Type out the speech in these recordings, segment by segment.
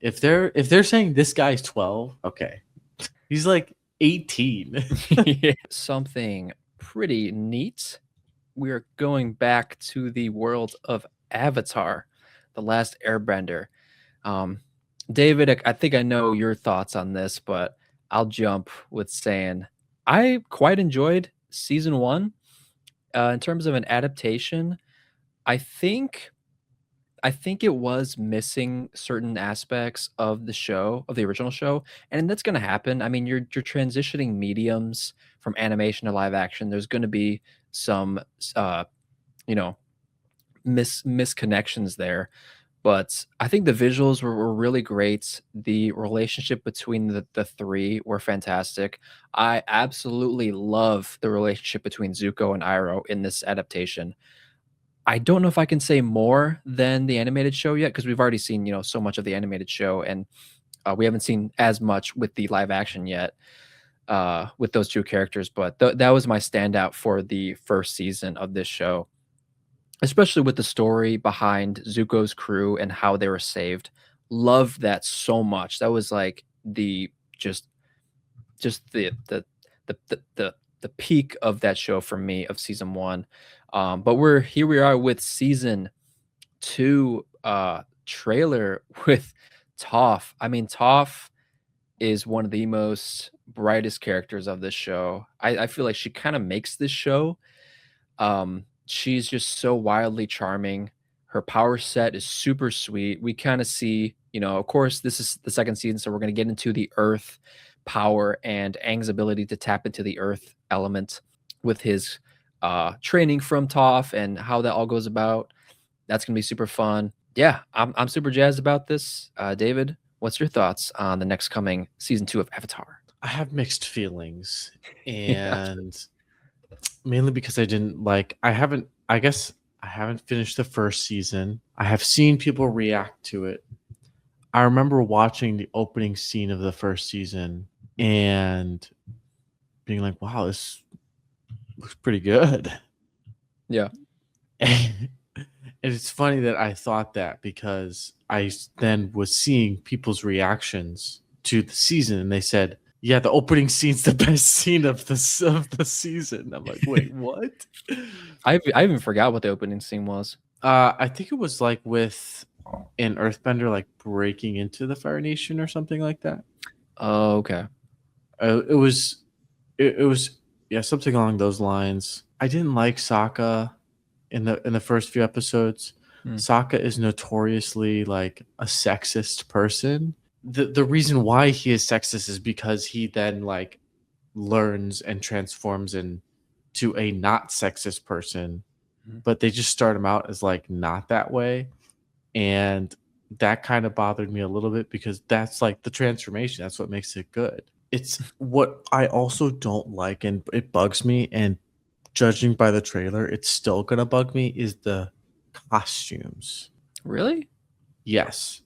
If they're saying this guy's 12, okay. He's like 18. Something pretty neat. We are going back to the world of Avatar, The Last Airbender. Um, David, I think I know your thoughts on this, but I'll jump with saying I quite enjoyed season one. In terms of an adaptation, I think I think it was missing certain aspects of the show, of the original show, and that's gonna happen. I mean, you're transitioning mediums from animation to live action. There's gonna be some you know, misconnections there. But I think the visuals were really great. The relationship between the three were fantastic. I absolutely love the relationship between Zuko and Iroh in this adaptation. I don't know if I can say more than the animated show yet because we've already seen, so much of the animated show, and we haven't seen as much with the live action yet with those two characters. But that was my standout for the first season of this show, especially with the story behind Zuko's crew and how they were saved. Loved that so much. That was like the just the peak of that show for me of season one. But we are with season two trailer with Toph. I mean, Toph is one of the most brightest characters of this show. I feel like she kind of makes this show. She's just so wildly charming. Her power set is super sweet. We kind of see, of course, this is the second season, so we're going to get into the Earth power and Aang's ability to tap into the Earth element with his training from Toph and how that all goes about. That's going to be super fun. Yeah, I'm super jazzed about this. David, what's your thoughts on the next coming season 2 of Avatar? I have mixed feelings, Yeah. and mainly because I guess I haven't finished the first season. I have seen people react to it. I remember watching the opening scene of the first season and being like, wow, this looks pretty good. Yeah. And it's funny that I thought that because I then was seeing people's reactions to the season, and they said, "Yeah, the opening scene's the best scene of the season." I'm like, "Wait, what?" I even forgot what the opening scene was. I think it was like with an Earthbender like breaking into the Fire Nation or something like that. Oh, okay. It was yeah, something along those lines. I didn't like Sokka in the first few episodes. Hmm. Sokka is notoriously like a sexist person. The reason why he is sexist is because he then like learns and transforms into a not sexist person, Mhm. but they just start him out as like not that way. And that kind of bothered me a little bit because that's like the transformation. That's what makes it good. It's what I also don't like, and it bugs me. And judging by the trailer, it's still gonna bug me. Is the costumes? Really? Yes,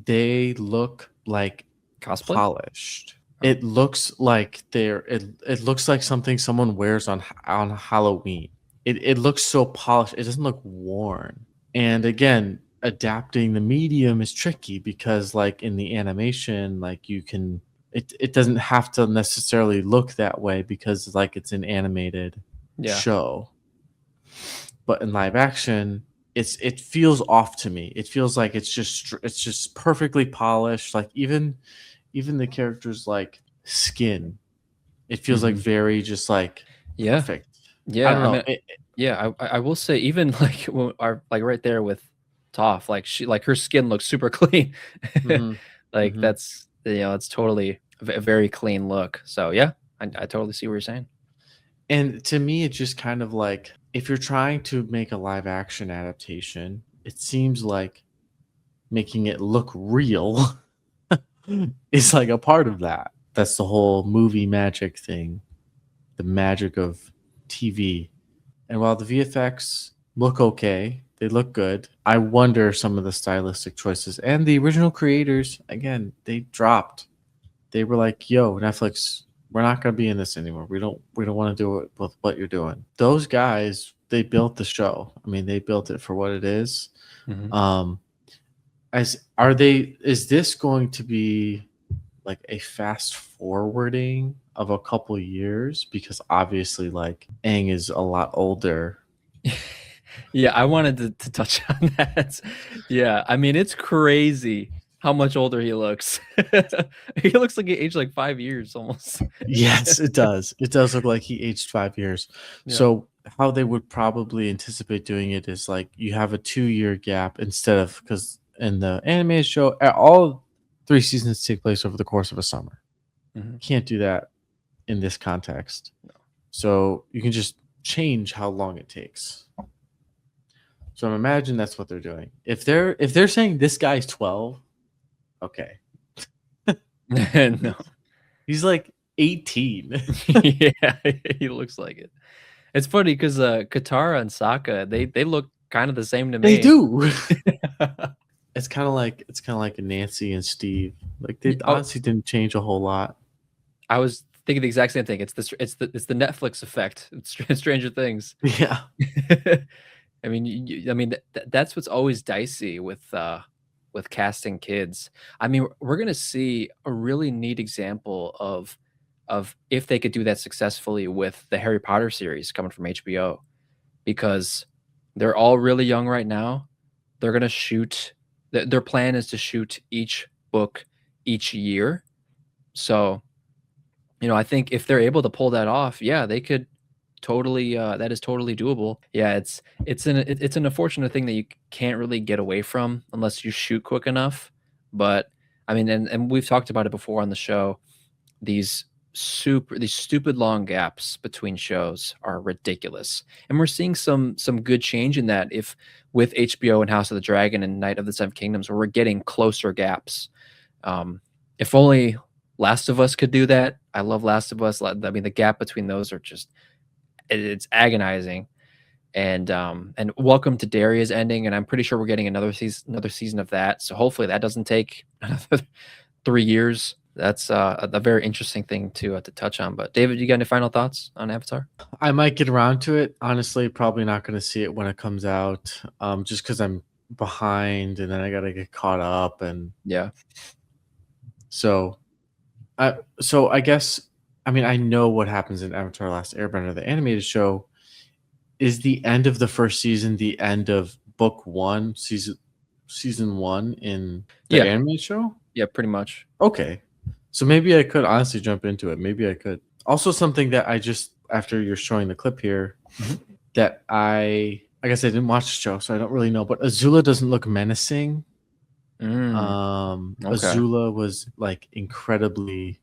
they look like Cosplay? polished. Oh. It looks like it looks like something someone wears on Halloween. It looks so polished. It doesn't look worn. And again, adapting the medium is tricky because like in the animation, like it doesn't have to necessarily look that way because like it's an animated Yeah. show. But in live action, it feels off to me. It feels like it's just perfectly polished. Like even the characters like skin, it feels like Mhm. very just like Yeah. perfect. I Yeah, don't I know. mean, yeah, I will say even like like right there with Toph, like her skin looks super clean. Mhm, Like mhm. that's it's totally a very clean look. So yeah, I totally see what you're saying. And to me, it's just kind of like if you're trying to make a live action adaptation, it seems like making it look real is like a part of that. That's the whole movie magic thing, the magic of TV. And while the VFX look okay, they look good. I wonder some of the stylistic choices and the original creators. Again, they dropped. They were like, "Yo, Netflix, we're not gonna be in this anymore. We don't want to do it with what you're doing." Those guys, they built the show. I mean, they built it for what it is. Mhm. Um, as are they? Is this going to be like a fast forwarding of a couple years? Because obviously, like Aang is a lot older. Yeah, I wanted to touch on that. Yeah, I mean, it's crazy how much older he looks. He looks like he aged like 5 years almost. Yes, it does. It does look like he aged 5 years. Yeah. So how they would probably anticipate doing it is like you have a 2 year gap instead of, because in the animated show, all 3 seasons take place over the course of a summer. Mhm. Can't do that in this context. No. So you can just change how long it takes. So I imagine that's what they're doing. If they're saying this guy's 12, okay. No. He's like 18. Yeah, he looks like it. It's funny because Katara and Sokka, they look kind of the same to They me. do. It's kind of like Nancy and Steve. Like they Oh, honestly didn't change a whole lot. I was thinking the exact same thing. It's the Netflix effect. It's Stranger Things. Yeah. I mean, I mean that's what's always dicey with casting kids. I mean, we're gonna see a really neat example of if they could do that successfully with the Harry Potter series coming from HBO, because they're all really young right now. They're gonna shoot. Their plan is to shoot each book each year. So I think if they're able to pull that off, yeah, they could totally. That is totally doable. Yeah, it's an unfortunate thing that you can't really get away from unless you shoot quick enough. But I mean, and we've talked about it before on the show. These these stupid long gaps between shows are ridiculous, and we're seeing some good change in that. If with HBO and House of the Dragon and Night of the Seven Kingdoms, where we're getting closer gaps. If only Last of Us could do that. I love Last of Us. I mean, the gap between those are just it's agonizing. And Welcome to Derry is ending, and I'm pretty sure we're getting another season of that. So hopefully that doesn't take another 3 years. That's a very interesting thing to touch on. But David, you got any final thoughts on Avatar? I might get around to it. Honestly, probably not going to see it when it comes out. Just because I'm behind, and then I gotta get caught up, and Yeah. so I guess, I mean, I know what happens in Avatar: Last Airbender, the animated show. Is the end of the first season the end of book one, season one in the Yeah. animated show? Yeah. Pretty much. Okay. So maybe I could honestly jump into it. Maybe I could. Also, something that I just, after you're showing the clip here, Mhm. that I guess I didn't watch the show, so I don't really know. But Azula doesn't look menacing. Mm, okay. Azula was like incredibly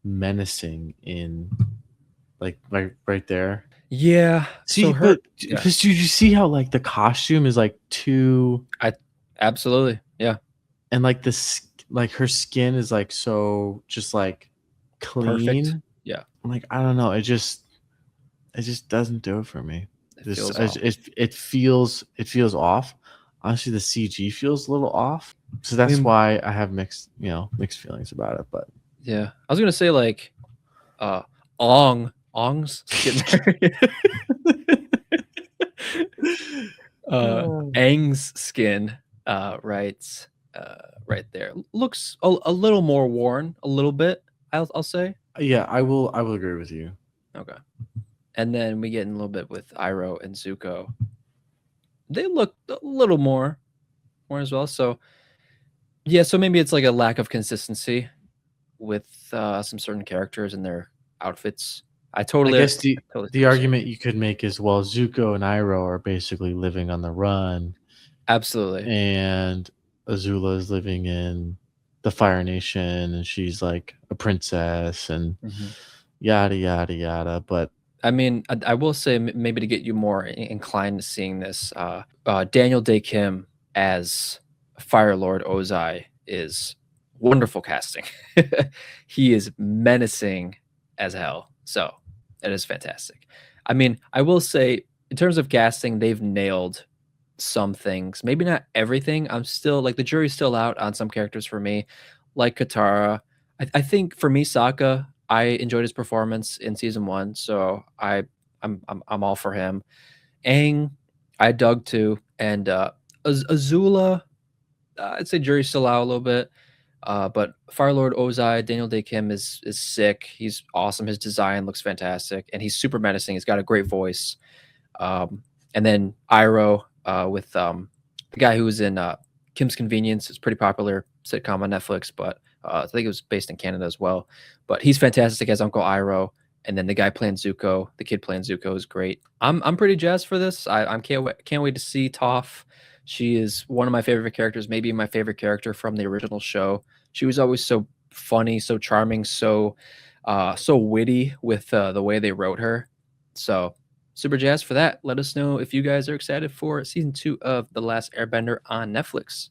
menacing in like right there. Yeah. So See, her. but Yeah. because did you see how like the costume is like too, I absolutely. Yeah. and like this, like her skin is like so just like Perfect. clean. Yeah. I'm like, I don't know. It just doesn't do it for me. It Just feels off. it feels off. Honestly, the CG feels a little off. So I that's mean, why I have mixed feelings about it. But yeah. I was gonna say like uh Ong's getting married. Oh. Aang's skin, right, right there looks a little more worn, a little bit. I'll say. Yeah, I will agree with you. Okay, and then we get in a little bit with Iroh and Zuko. They look a little more as well. So yeah, so maybe it's like a lack of consistency with some certain characters and their outfits. I I totally, I guess the totally see the what you're saying. argument you could make is, well, Zuko and Iroh are basically living on the run, Absolutely. and Azula is living in the Fire Nation, and she's like a princess, and Mhm. yada yada yada. But I mean, I will say maybe to get you more inclined to seeing this, Daniel Day Kim as Fire Lord Ozai is wonderful casting. He is menacing as hell. So it is fantastic. I mean, I will say in terms of casting, they've nailed some things. Maybe not everything. I'm still like the jury's still out on some characters for me, like Katara. I think for me, Sokka, I enjoyed his performance in season one, so I'm all for him. Aang, I dug too, and Azula. I'd say jury's still out a little bit. But Firelord Ozai, Daniel Day Kim is sick. He's awesome. His design looks fantastic, and he's super menacing. He's got a great voice. And then Iroh with the guy who was in Kim's Convenience. It's a pretty popular sitcom on Netflix, but I think it was based in Canada as well. But he's fantastic as Uncle Iroh. And then the guy playing Zuko, the kid playing Zuko is great. I'm pretty jazzed for this. I'm can't wait to see Toph. She is one of my favorite characters, maybe my favorite character from the original show. She was always so funny, so charming, so witty with the way they wrote her. So super jazzed for that. Let us know if you guys are excited for season 2 of The Last Airbender on Netflix.